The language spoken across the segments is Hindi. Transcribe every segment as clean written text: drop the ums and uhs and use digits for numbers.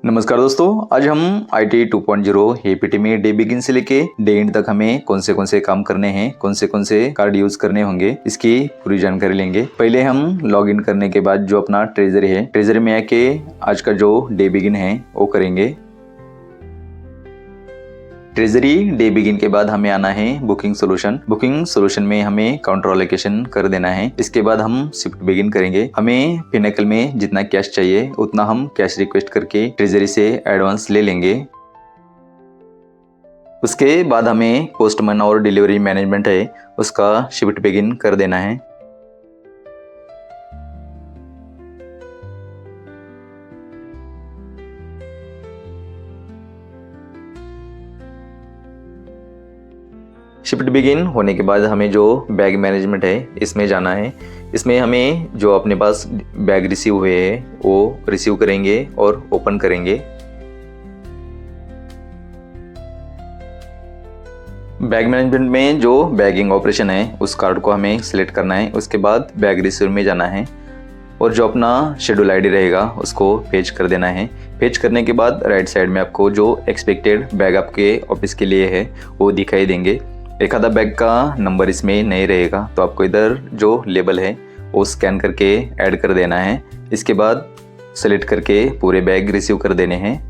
नमस्कार दोस्तों, आज हम IT 2.0 एपीटी में डे बिगिन से लेके डे एंड तक हमें कौन से काम करने हैं, कौन से कार्ड यूज करने होंगे, इसकी पूरी जानकारी लेंगे। पहले हम लॉग इन करने के बाद जो अपना ट्रेजरी है, ट्रेजरी में आके आज का जो डे बिगिन है वो करेंगे। ट्रेजरी डे बिगिन के बाद हमें आना है बुकिंग सोल्यूशन में हमें काउंटर एलोकेशन कर देना है। इसके बाद हम शिफ्ट बिगिन करेंगे। हमें पिनेकल में जितना कैश चाहिए उतना हम कैश रिक्वेस्ट करके ट्रेजरी से एडवांस ले लेंगे। उसके बाद हमें पोस्टमैन और डिलीवरी मैनेजमेंट है उसका शिफ्ट बिगिन कर देना है। शिफ्ट बिगिन होने के बाद हमें जो बैग मैनेजमेंट है इसमें जाना है। इसमें हमें जो अपने पास बैग रिसीव हुए हैं वो रिसीव करेंगे और ओपन करेंगे। बैग मैनेजमेंट में जो बैगिंग ऑपरेशन है उस कार्ड को हमें सिलेक्ट करना है। उसके बाद बैग रिसीव में जाना है और जो अपना शेड्यूल आईडी रहेगा उसको पेज कर देना है। पेज करने के बाद राइट साइड में आपको जो एक्सपेक्टेड बैग आपके ऑफिस के लिए है वो दिखाई देंगे। एक आधा बैग का नंबर इसमें नहीं रहेगा तो आपको इधर जो लेबल है वो स्कैन करके ऐड कर देना है। इसके बाद सेलेक्ट करके पूरे बैग रिसीव कर देने हैं।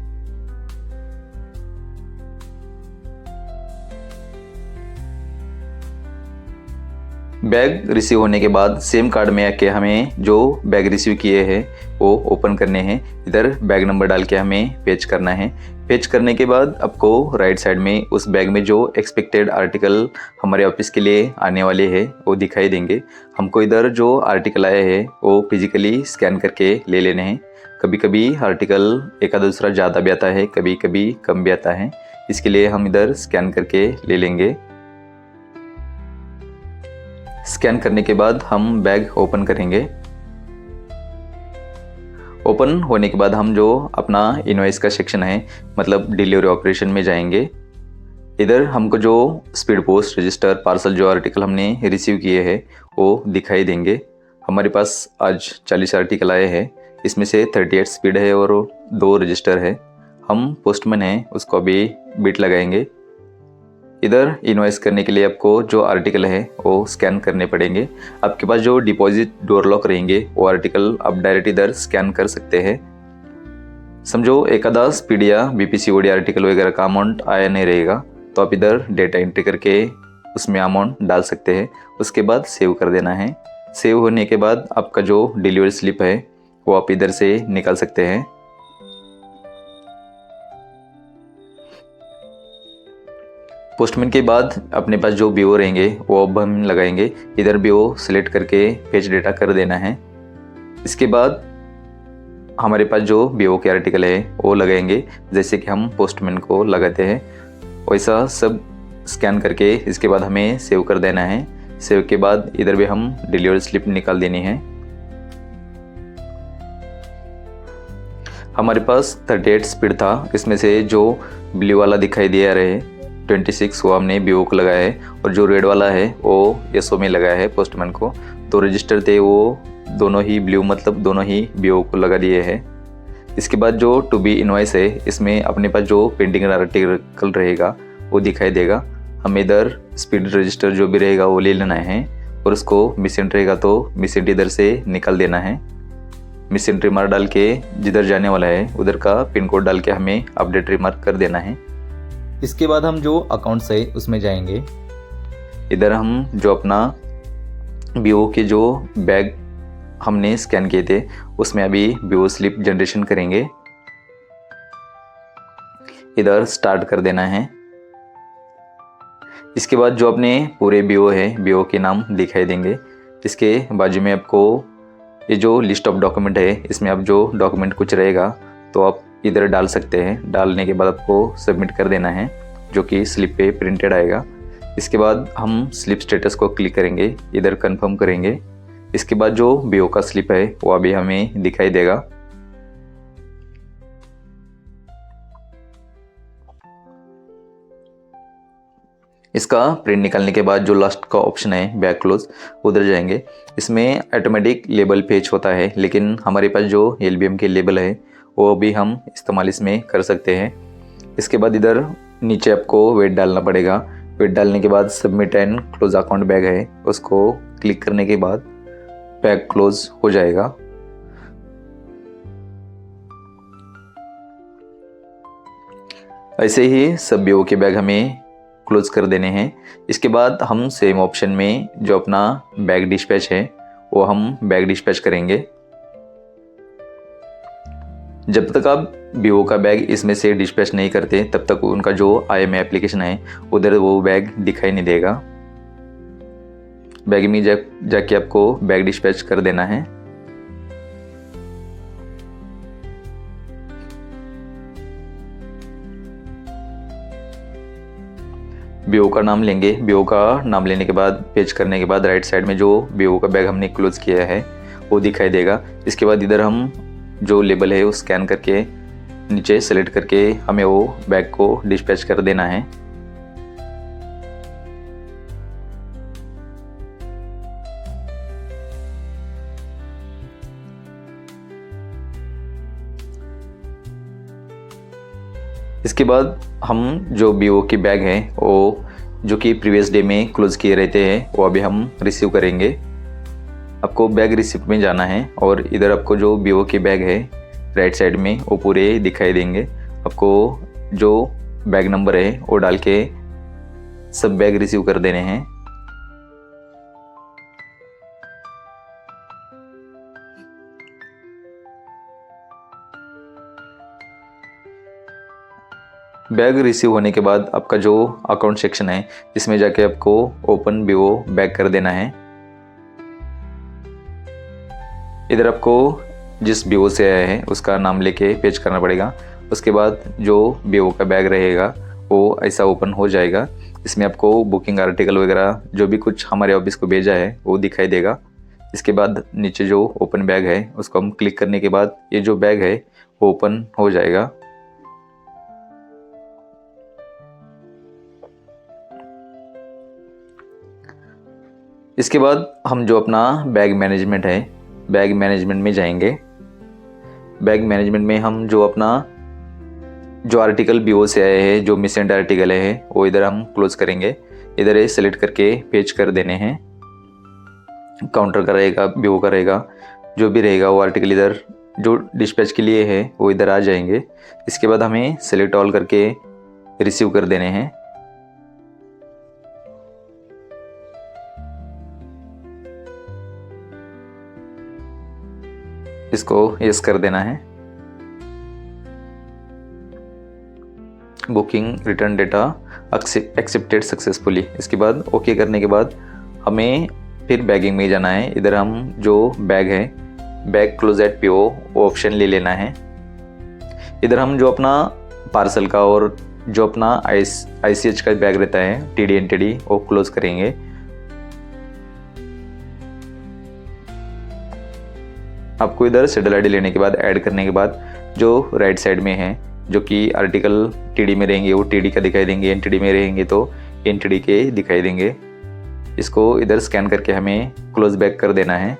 बैग रिसीव होने के बाद सेम कार्ड में आके हमें जो बैग रिसीव किए हैं वो ओपन करने हैं। इधर बैग नंबर डाल के हमें पेज करना है। पेज करने के बाद आपको राइट साइड में उस बैग में जो एक्सपेक्टेड आर्टिकल हमारे ऑफिस के लिए आने वाले हैं वो दिखाई देंगे। हमको इधर जो आर्टिकल आए हैं वो फिजिकली स्कैन करके ले लेने हैं। कभी कभी आर्टिकल एक आधा दूसरा ज़्यादा भी आता है, कभी कभी कम भी आता है, इसके लिए हम इधर स्कैन करके ले लेंगे। स्कैन करने के बाद हम बैग ओपन करेंगे। ओपन होने के बाद हम जो अपना इनवॉइस का सेक्शन है मतलब डिलीवरी ऑपरेशन में जाएंगे। इधर हमको जो स्पीड पोस्ट रजिस्टर पार्सल जो आर्टिकल हमने रिसीव किए हैं वो दिखाई देंगे। हमारे पास आज 40 आर्टिकल आए हैं, इसमें से 38 स्पीड है और 2 रजिस्टर है। हम पोस्टमैन हैं उसको अभी बिट लगाएंगे। इधर इनवॉइस करने के लिए आपको जो आर्टिकल है वो स्कैन करने पड़ेंगे। आपके पास जो डिपॉजिट डोर लॉक रहेंगे वो आर्टिकल आप डायरेक्ट इधर स्कैन कर सकते हैं। समझो एक आधा स्पीड या BPCOD आर्टिकल वगैरह का अमाउंट आया नहीं रहेगा तो आप इधर डेटा एंट्री करके उसमें अमाउंट डाल सकते हैं। उसके बाद सेव कर देना है। सेव होने के बाद आपका जो डिलीवरी स्लिप है वो आप इधर से निकाल सकते हैं। पोस्टमैन के बाद अपने पास जो BO रहेंगे वो अब हम लगाएंगे। इधर BO सिलेक्ट करके पेज डेटा कर देना है। इसके बाद हमारे पास जो BO के आर्टिकल है वो लगाएंगे जैसे कि हम पोस्टमैन को लगाते हैं वैसा सब स्कैन करके इसके बाद हमें सेव कर देना है। सेव के बाद इधर भी हम डिलीवरी स्लिप निकाल देनी है। हमारे पास 38 स्पीड था, इसमें से जो ब्लू वाला दिखाई दिया रहे 26 वो हमने BO को लगाया है और जो रेड वाला है वो SO में लगाया है पोस्टमैन को। 2 रजिस्टर थे वो दोनों ही ब्लू मतलब दोनों ही BO को लगा दिए हैं। इसके बाद जो टू बी इनवॉइस है इसमें अपने पास जो पेंडिंग आर्टिकल रहेगा वो दिखाई देगा। हम इधर स्पीड रजिस्टर जो भी रहेगा वो ले लेना है और उसको मिस एंट्री रहेगा तो मिस एंट्री इधर से निकाल देना है। मिस एंट्री मार्क डाल के जिधर जाने वाला है उधर का पिन कोड डाल के हमें अपडेट रिमार्क कर देना है। इसके बाद हम जो अकाउंट्स है उसमें जाएंगे। इधर हम जो अपना BO के जो बैग हमने स्कैन किए थे उसमें अभी BO स्लिप जनरेशन करेंगे। इधर स्टार्ट कर देना है। इसके बाद जो अपने पूरे BO है BO के नाम दिखाई देंगे। इसके बाजू में आपको ये जो लिस्ट ऑफ डॉक्यूमेंट है इसमें अब जो डॉक्यूमेंट कुछ रहेगा तो आप इधर डाल सकते हैं। डालने के बाद आपको सबमिट कर देना है जो कि स्लिप पे प्रिंटेड आएगा। इसके बाद हम स्लिप स्टेटस को क्लिक करेंगे, इधर कंफर्म करेंगे। इसके बाद जो BO का स्लिप है वो अभी हमें दिखाई देगा। इसका प्रिंट निकालने के बाद जो लास्ट का ऑप्शन है बैक क्लोज उधर जाएंगे। इसमें ऑटोमेटिक लेबल पेज होता है लेकिन हमारे पास जो LBM के लेबल है वो भी हम इस्तेमाल इसमें कर सकते हैं। इसके बाद इधर नीचे आपको वेट डालना पड़ेगा। वेट डालने के बाद submit and close account bag है, उसको क्लिक करने के बाद बैग क्लोज हो जाएगा। ऐसे ही सब बीओ के बैग हमें क्लोज कर देने हैं। इसके बाद हम सेम ऑप्शन में जो अपना बैग डिस्पैच है वो हम बैग डिस्पैच करेंगे। जब तक आप बीओ का बैग इसमें से डिस्पैच नहीं करते तब तक उनका जो IMA एप्लीकेशन है उधर वो बैग दिखाई नहीं देगा। बैग में जाके आपको बैग डिस्पैच कर देना है। बीओ का नाम लेंगे। बीओ का नाम लेने के बाद पेज करने के बाद राइट साइड में जो बीओ का बैग हमने क्लोज किया है वो दिखाई देगा। इसके बाद इधर हम जो लेबल है वो स्कैन करके नीचे सेलेक्ट करके हमें वो बैग को डिस्पैच कर देना है। इसके बाद हम जो बीओ की बैग है वो जो कि प्रीवियस डे में क्लोज किए रहते हैं वो अभी हम रिसीव करेंगे। आपको बैग रिसिप्ट में जाना है और इधर आपको जो बीओ की बैग है राइट साइड में वो पूरे दिखाई देंगे। आपको जो बैग नंबर है वो डाल के सब बैग रिसीव कर देने हैं। बैग रिसीव होने के बाद आपका जो अकाउंट सेक्शन है इसमें जाके आपको ओपन बीओ बैग कर देना है। इधर आपको जिस बीओ से आया है उसका नाम लेके पेज करना पड़ेगा। उसके बाद जो बीओ का बैग रहेगा वो ऐसा ओपन हो जाएगा। इसमें आपको बुकिंग आर्टिकल वगैरह जो भी कुछ हमारे ऑफिस को भेजा है वो दिखाई देगा। इसके बाद नीचे जो ओपन बैग है उसको हम क्लिक करने के बाद ये जो बैग है वो ओपन हो जाएगा। इसके बाद हम जो अपना बैग मैनेजमेंट है बैग मैनेजमेंट में जाएंगे। बैग मैनेजमेंट में हम जो अपना जो आर्टिकल बीओ से आए हैं जो मिसेंट आर्टिकल है वो इधर हम क्लोज करेंगे। इधर ये सेलेक्ट करके पेज कर देने हैं। काउंटर का रहेगा, बीओ का रहेगा, जो भी रहेगा वो आर्टिकल इधर जो डिस्पैच के लिए है वो इधर आ जाएंगे। इसके बाद हमें सेलेक्ट ऑल करके रिसीव कर देने हैं। इसको यस कर देना है। Booking return data accepted successfully. इसके बाद ओके करने के बाद हमें फिर बैगिंग में जाना है। इधर हम जो बैग है बैग क्लोज एट पीओ वो ऑप्शन ले लेना है। इधर हम जो अपना पार्सल का और जो अपना ICH का बैग रहता है TD NTD वो क्लोज करेंगे। आपको इधर शेड्यूल ID लेने के बाद ऐड करने के बाद जो राइट साइड में है जो कि आर्टिकल TD में रहेंगे वो TD का दिखाई देंगे, NTD में रहेंगे तो NTD के दिखाई देंगे। इसको इधर स्कैन करके हमें क्लोज बैक कर देना है।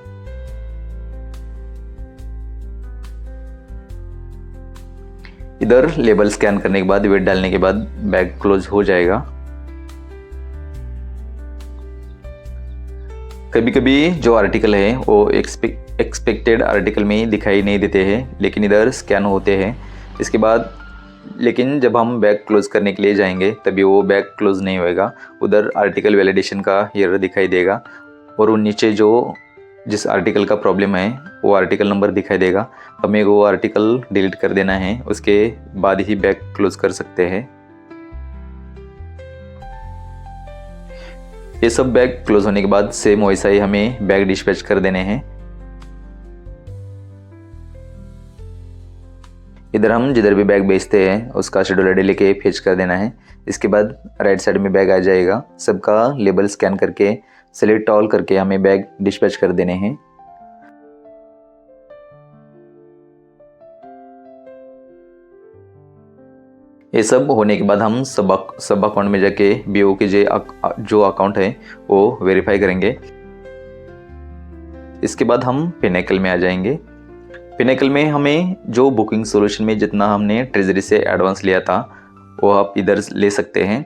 इधर लेबल स्कैन करने के बाद वेट डालने के बाद बैग क्लोज हो जाएगा। कभी कभी जो आर्टिकल है वो एक्सपेक्टेड आर्टिकल में दिखाई नहीं देते हैं लेकिन इधर स्कैन होते हैं। इसके बाद लेकिन जब हम बैग क्लोज करने के लिए जाएंगे तभी वो बैग क्लोज नहीं होएगा। उधर आर्टिकल वैलिडेशन का एरर दिखाई देगा और वो नीचे जो जिस आर्टिकल का प्रॉब्लम है वो आर्टिकल नंबर दिखाई देगा। हमें वो आर्टिकल डिलीट कर देना है, उसके बाद ही बैग क्लोज कर सकते हैं। ये सब बैग क्लोज होने के बाद सेम वैसा ही हमें बैग डिस्पैच कर देने हैं। इधर हम जिधर भी बैग बेचते हैं उसका शेड्यूल ID लेके फेच कर देना है। इसके बाद राइट साइड में बैग आ जाएगा। सबका लेबल स्कैन करके सेलेक्ट ऑल करके हमें बैग डिस्पैच कर देने हैं। ये सब होने के बाद हम सब अकाउंट में जाके बीओ के जो अकाउंट है वो वेरीफाई करेंगे। इसके बाद हम पिनेकल में आ जाएंगे। पिनेकल में हमें जो बुकिंग सॉल्यूशन में जितना हमने ट्रेजरी से एडवांस लिया था वो आप इधर ले सकते हैं।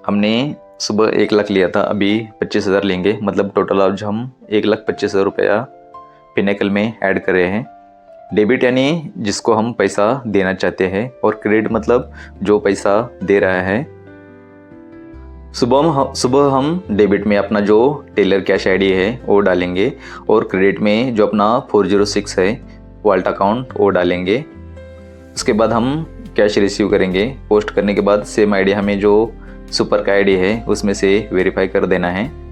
हमने सुबह 1 लाख लिया था, अभी 25,000 लेंगे, मतलब टोटल आज हम 1,25,000 रुपया पिनेकल में ऐड कर रहे हैं। डेबिट यानी जिसको हम पैसा देना चाहते हैं, और क्रेडिट मतलब जो पैसा दे रहा है। सुबह हम डेबिट में अपना जो टेलर कैश आईडी है वो डालेंगे, और क्रेडिट में जो अपना 406 है वॉल्ट अकाउंट वो डालेंगे। उसके बाद हम कैश रिसीव करेंगे। पोस्ट करने के बाद सेम आईडी हमें जो सुपर का आईडी है उसमें से वेरीफाई कर देना है।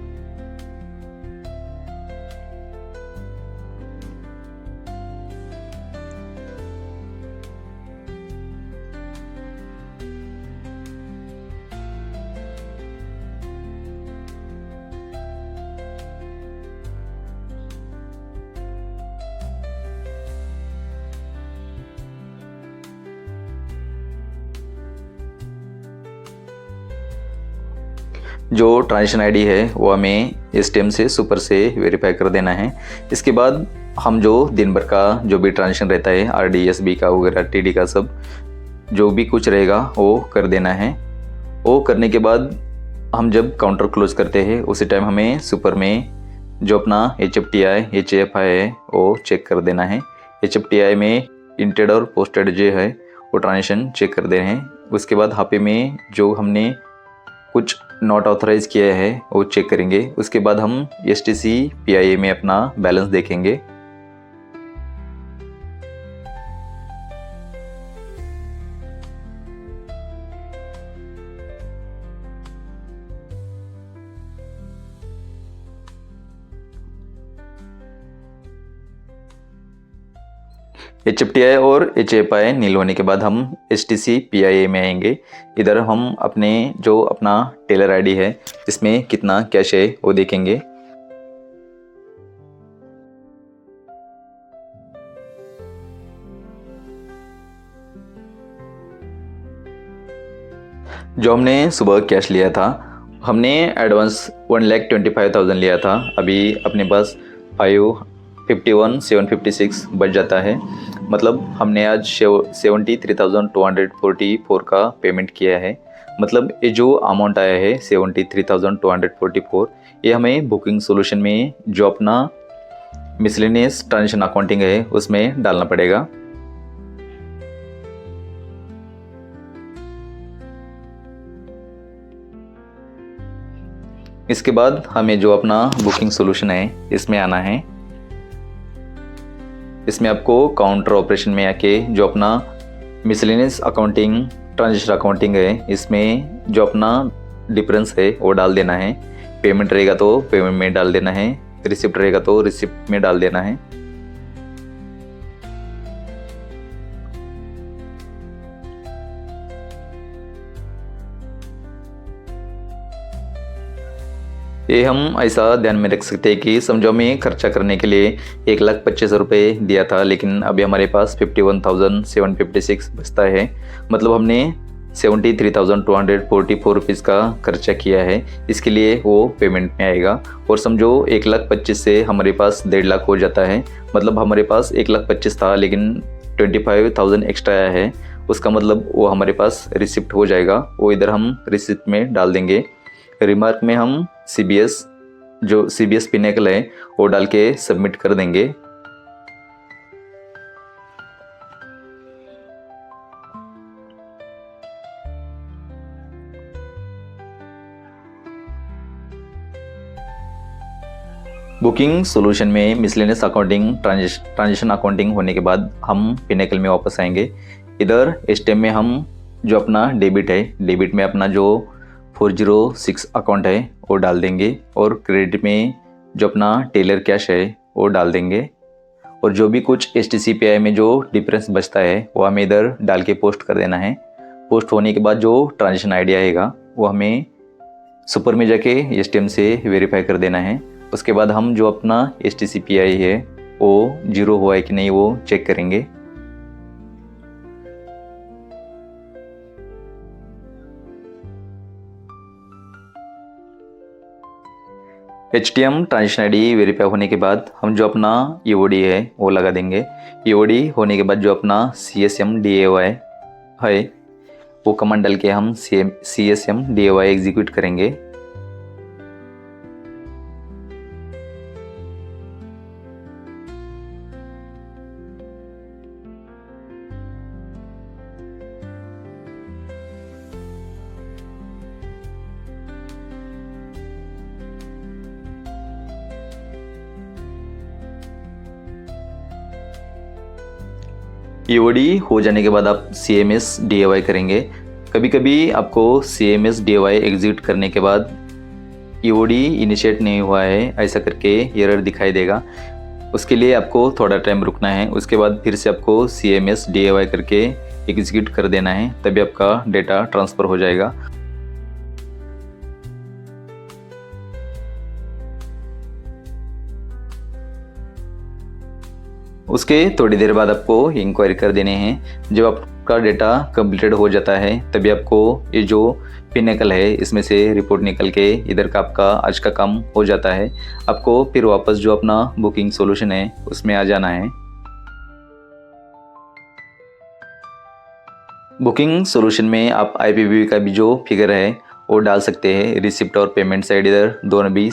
जो ट्रांजेक्शन आईडी है वो हमें एसटीएम से सुपर से वेरीफाई कर देना है। इसके बाद हम जो दिन भर का जो भी ट्रांजेक्शन रहता है आरडी एसबी का वगैरह टीडी का सब जो भी कुछ रहेगा वो कर देना है। वो करने के बाद हम जब काउंटर क्लोज करते हैं उसी टाइम हमें सुपर में जो अपना HFTI HAFI है वो चेक कर देना है। HFTI में इंटेड और पोस्टेड जो है वो ट्रांजेक्शन चेक कर देना है। उसके बाद हापे में जो हमने कुछ नॉट ऑथराइज किया है वो चेक करेंगे। उसके बाद हम STC PIA में अपना बैलेंस देखेंगे। HFTI और HAFI नील होने के बाद हम STC PIA में आएंगे। इधर हम अपने जो अपना टेलर आईडी है इसमें कितना कैश है वो देखेंगे। जो हमने सुबह कैश लिया था, हमने एडवांस 1,25,000 लिया था। अभी अपने पास 551,756 बच जाता है, मतलब हमने आज 73,244 का पेमेंट किया है। मतलब ये जो अमाउंट आया है 73,244 ये हमें बुकिंग सॉल्यूशन में जो अपना मिसलेनियस ट्रांजेक्शन अकाउंटिंग है उसमें डालना पड़ेगा। इसके बाद हमें जो अपना बुकिंग सॉल्यूशन है इसमें आना है। इसमें आपको काउंटर ऑपरेशन में आके जो अपना मिसलेनियस अकाउंटिंग ट्रांजेक्शन अकाउंटिंग है इसमें जो अपना डिफरेंस है वो डाल देना है। पेमेंट रहेगा तो पेमेंट में डाल देना है, रिसिप्ट रहेगा तो रिसिप्ट में डाल देना है। ये हम ऐसा ध्यान में रख सकते हैं कि समझो हमें खर्चा करने के लिए 1,25,000 रुपये दिया था, लेकिन अभी हमारे पास 51,756 बचता है। मतलब हमने 73,244 रुपीज़ का खर्चा किया है। इसके लिए वो पेमेंट में आएगा। और समझो 1,25,000 से हमारे पास 1.5 लाख हो जाता है। मतलब हमारे पास 1,25,000 था लेकिन 25,000 एक्स्ट्रा आया है, उसका मतलब वो हमारे पास रिसिप्ट हो जाएगा। वो इधर हम रिसिप्ट में डाल देंगे। रिमार्क में हम CBS जो CBS पिनेकल है वो डाल के सबमिट कर देंगे। बुकिंग सॉल्यूशन में मिसलेनियस अकाउंटिंग ट्रांजेक्शन अकाउंटिंग होने के बाद हम पिनेकल में वापस आएंगे। इधर STM में हम जो अपना डेबिट है, डेबिट में अपना जो 406 अकाउंट है वो डाल देंगे, और क्रेडिट में जो अपना टेलर कैश है वो डाल देंगे। और जो भी कुछ STC PI में जो डिफरेंस बचता है वो हमें इधर डाल के पोस्ट कर देना है। पोस्ट होने के बाद जो ट्रांजेक्शन आईडी आएगा वो हमें सुपर में जाके STM से वेरीफाई कर देना है। उसके बाद हम जो अपना STC PI है वो 0 हुआ है कि नहीं वो चेक करेंगे। HTM ट्रांजेक्शन आईडी वेरीफाई होने के बाद हम जो अपना EOD है वो लगा देंगे। EOD होने के बाद जो अपना CSM DAY है वो कमांड डाल के हम CSM DAY एग्जीक्यूट करेंगे। EOD हो जाने के बाद आप CMS DAY करेंगे। कभी कभी आपको CMS DAY एग्जीक्यूट करने के बाद EOD इनिशिएट नहीं हुआ है ऐसा करके एरर दिखाई देगा। उसके लिए आपको थोड़ा टाइम रुकना है, उसके बाद फिर से आपको CMS DAY करके एग्जीक्यूट कर देना है, तभी आपका डेटा ट्रांसफ़र हो जाएगा। उसके थोड़ी देर बाद आपको इंक्वायरी कर देने हैं। जब आपका डेटा कंप्लीटेड हो जाता है तभी आपको ये जो पिनेकल है इसमें से रिपोर्ट निकल के इधर का आपका आज का काम हो जाता है। आपको फिर वापस जो अपना बुकिंग सॉल्यूशन है उसमें आ जाना है। बुकिंग सॉल्यूशन में आप IPPB का भी जो फिगर है वो डाल सकते हैं। रिसिप्ट और पेमेंट साइड इधर दोनों भी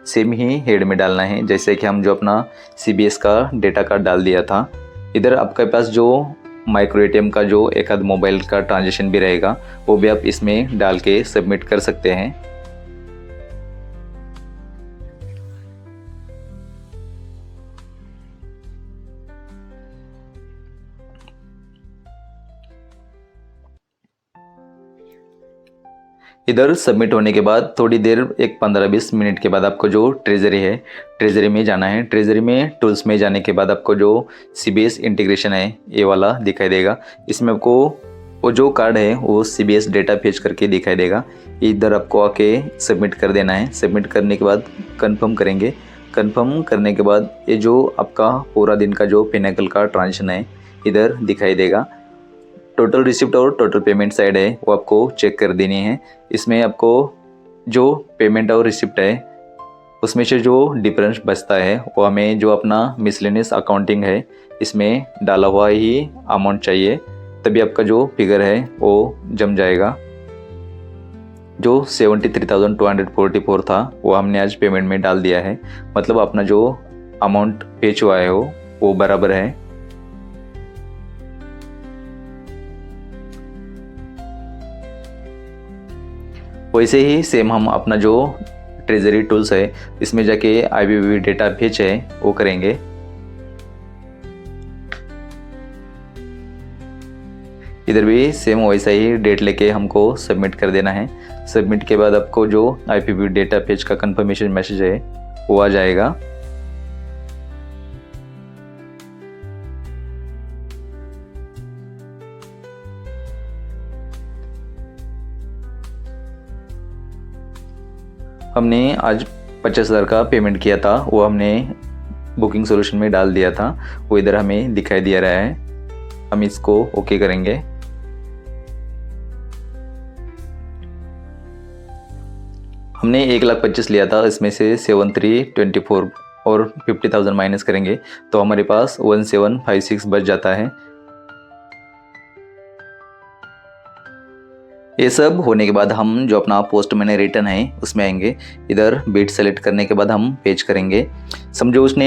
सेम ही हेड में डालना है, जैसे कि हम जो अपना CBS का डेटा कार्ड डाल दिया था। इधर आपके पास जो माइक्रो ATM का जो एक आध मोबाइल का ट्रांजेक्शन भी रहेगा वो भी आप इसमें डाल के सबमिट कर सकते हैं। इधर सबमिट होने के बाद थोड़ी देर एक 15-20 मिनट के बाद आपको जो ट्रेजरी है ट्रेजरी में जाना है। ट्रेजरी में टूल्स में जाने के बाद आपको जो CBS इंटीग्रेशन है ये वाला दिखाई देगा। इसमें आपको वो जो कार्ड है वो CBS डेटा फेच करके दिखाई देगा। इधर आपको आके सबमिट कर देना है। सबमिट करने के बाद कंफर्म करेंगे। कंफर्म करने के बाद ये जो आपका पूरा दिन का जो पिनेकल का ट्रांजेक्शन है इधर दिखाई देगा। टोटल रिसिप्ट और टोटल पेमेंट साइड है वो आपको चेक कर देनी है। इसमें आपको जो पेमेंट और रिसिप्ट है उसमें से जो डिफरेंस बचता है वो हमें जो अपना मिसलेनियस अकाउंटिंग है इसमें डाला हुआ ही अमाउंट चाहिए, तभी आपका जो फिगर है वो जम जाएगा। जो 73,244 था वो हमने आज पेमेंट में डाल दिया है, मतलब अपना जो अमाउंट पे हुआ है वो बराबर है। वैसे ही सेम हम अपना जो ट्रेजरी टूल्स है इसमें जाके IPPB डेटा फेच है वो करेंगे। इधर भी सेम वैसा ही डेट लेके हमको सबमिट कर देना है। सबमिट के बाद आपको जो IPPB डेटा फेच का कंफर्मेशन मैसेज है वो आ जाएगा। हमने आज 50,000 का पेमेंट किया था, वो हमने बुकिंग सॉल्यूशन में डाल दिया था, वो इधर हमें दिखाई दे रहा है। हम इसको ओके करेंगे। हमने 1,25,000 लिया था, इसमें से 7,324 और 50,000 माइनस करेंगे तो हमारे पास 1,756 बच जाता है। ये सब होने के बाद हम जो अपना पोस्ट मैंने रिटर्न है उसमें आएंगे। इधर बीट सेलेक्ट करने के बाद हम पेज करेंगे। समझो उसने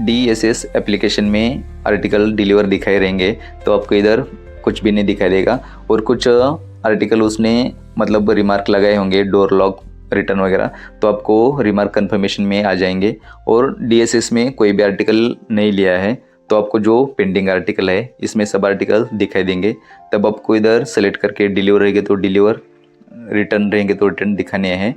DSS एप्लीकेशन में आर्टिकल डिलीवर दिखाई रहेंगे तो आपको इधर कुछ भी नहीं दिखाई देगा, और कुछ आर्टिकल उसने मतलब रिमार्क लगाए होंगे डोर लॉक रिटर्न वगैरह, तो आपको रिमार्क कंफर्मेशन में आ जाएंगे। और DSS में कोई भी आर्टिकल नहीं लिया है तो आपको जो पेंडिंग आर्टिकल है इसमें सब आर्टिकल दिखाई देंगे। तब आपको इधर सेलेक्ट करके डिलीवर रहेंगे तो डिलीवर, रिटर्न रहेंगे तो रिटर्न दिखाने हैं,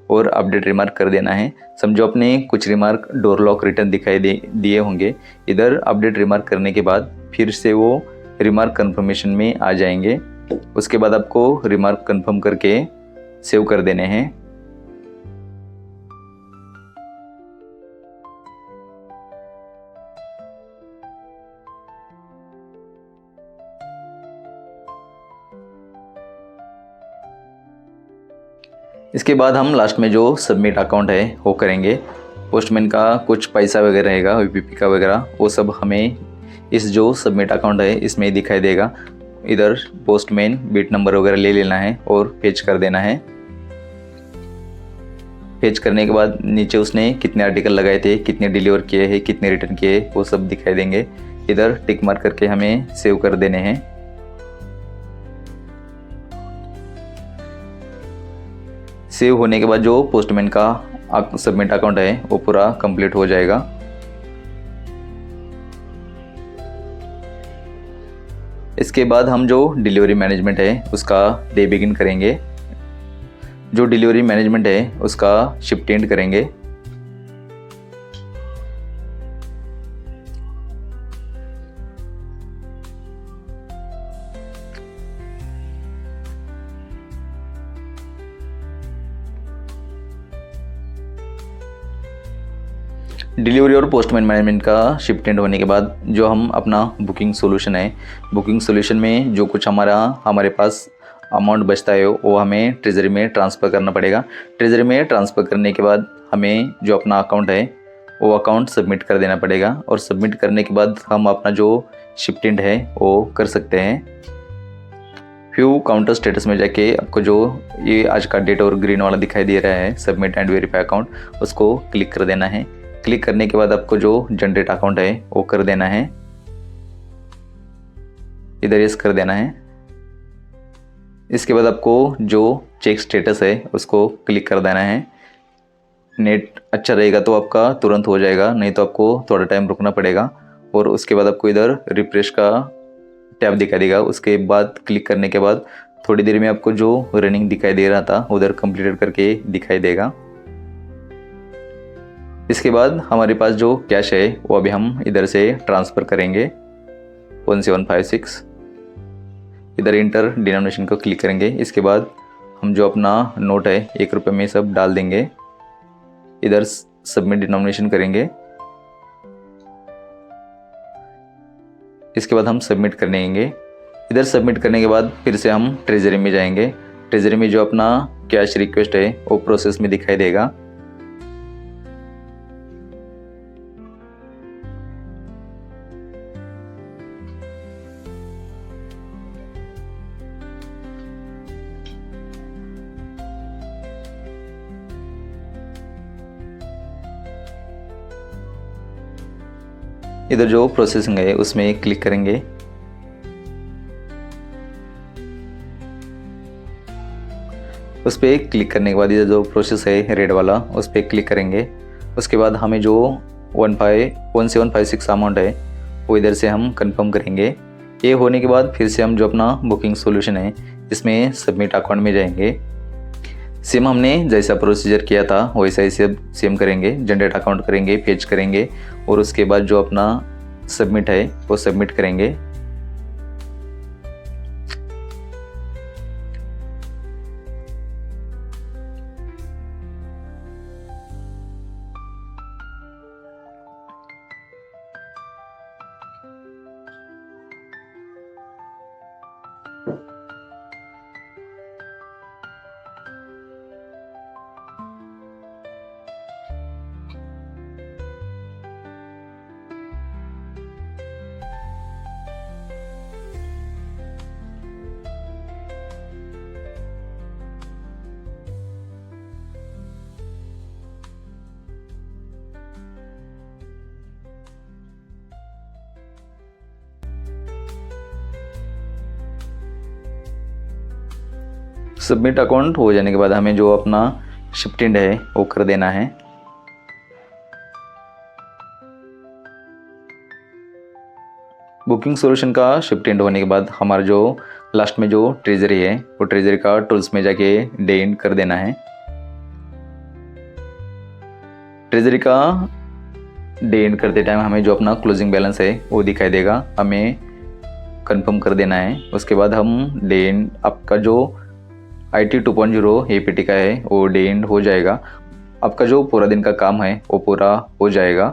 और अपडेट रिमार्क कर देना है। समझो अपने कुछ रिमार्क डोर लॉक रिटर्न दिखाई दिए होंगे, इधर अपडेट रिमार्क करने के बाद फिर से वो रिमार्क कंफर्मेशन में आ जाएंगे। उसके बाद आपको रिमार्क कंफर्म करके सेव कर देने हैं। इसके बाद हम लास्ट में जो सबमिट अकाउंट है वो करेंगे। पोस्टमैन का कुछ पैसा वगैरह रहेगा, वीपीपी का वगैरह, वो सब हमें इस जो सबमिट अकाउंट है इसमें दिखाई देगा। इधर पोस्टमैन बिट नंबर वगैरह ले लेना है और फेच कर देना है। फेच करने के बाद नीचे उसने कितने आर्टिकल लगाए थे, कितने डिलीवर किए हैं, कितने रिटर्न किए, वो सब दिखाई देंगे। इधर टिक मार्क करके हमें सेव कर देने हैं। सेव होने के बाद जो पोस्टमैन का सबमिट अकाउंट है वो पूरा कंप्लीट हो जाएगा। इसके बाद हम जो डिलीवरी मैनेजमेंट है उसका डे बिगिन करेंगे। जो डिलीवरी मैनेजमेंट है उसका शिफ्ट एंड करेंगे। डिलीवरी और पोस्टमैन मैनेजमेंट का शिफ्ट एंड होने के बाद जो हम अपना बुकिंग सॉल्यूशन है, बुकिंग सॉल्यूशन में जो कुछ हमारे पास अमाउंट बचता है वो हमें ट्रेजरी में ट्रांसफ़र करना पड़ेगा। ट्रेजरी में ट्रांसफ़र करने के बाद हमें जो अपना अकाउंट है वो अकाउंट सबमिट कर देना पड़ेगा, और सबमिट करने के बाद हम अपना जो शिफ्ट एंड है वो कर सकते हैं। व्यू काउंटर स्टेटस में जाके आपको जो ये आज का डेट और ग्रीन वाला दिखाई दे रहा है सबमिट एंड वेरीफाई अकाउंट, उसको क्लिक कर देना है। क्लिक करने के बाद आपको जो जनरेट अकाउंट है वो कर देना है, इधर यस कर देना है। इसके बाद आपको जो चेक स्टेटस है उसको क्लिक कर देना है। नेट अच्छा रहेगा तो आपका तुरंत हो जाएगा, नहीं तो आपको थोड़ा टाइम रुकना पड़ेगा। और उसके बाद आपको इधर रिफ्रेश का टैब दिखाई देगा। उसके बाद क्लिक करने के बाद थोड़ी देर में आपको जो रनिंग दिखाई दे रहा था उधर कंप्लीटेड करके दिखाई देगा। इसके बाद हमारे पास जो कैश है वो अभी हम इधर से ट्रांसफ़र करेंगे 1756। इधर इंटर डिनोमिनेशन को क्लिक करेंगे। इसके बाद हम जो अपना नोट है 1 रुपये में सब डाल देंगे। इधर सबमिट डिनोमिनेशन करेंगे। इसके बाद हम सबमिट कर देंगे। इधर सबमिट करने के बाद फिर से हम ट्रेजरी में जाएंगे। ट्रेजरी में जो अपना कैश रिक्वेस्ट है वो प्रोसेस में दिखाई देगा। इधर जो प्रोसेसिंग है उसमें क्लिक करेंगे। उस पर क्लिक करने के बाद इधर जो प्रोसेस है रेड वाला उस पर क्लिक करेंगे। उसके बाद हमें जो 1756 अमाउंट है वो इधर से हम कंफर्म करेंगे। ये होने के बाद फिर से हम जो अपना बुकिंग सॉल्यूशन है इसमें सबमिट अकाउंट में जाएंगे। सेम हमने जैसा प्रोसीजर किया था वैसा ही सेम करेंगे। जनरेट अकाउंट करेंगे, फेच करेंगे, और उसके बाद जो अपना सबमिट है वो सबमिट करेंगे। सबमिट अकाउंट हो जाने के बाद हमें जो अपना शिफ्ट एंड है वो कर देना है। बुकिंग सॉल्यूशन का शिफ्ट एंड होने के बाद हमारा जो लास्ट में जो ट्रेजरी है वो ट्रेजरी का टूल्स में जाके डे एंड कर देना है। ट्रेजरी का डे एंड करते टाइम हमें जो अपना क्लोजिंग बैलेंस है वो दिखाई देगा, हमें कंफर्म कर देना है। उसके बाद हम डे एंड आपका जो IT 2.0 APT का है वो डे एंड हो जाएगा। आपका जो पूरा दिन का काम है वो पूरा हो जाएगा।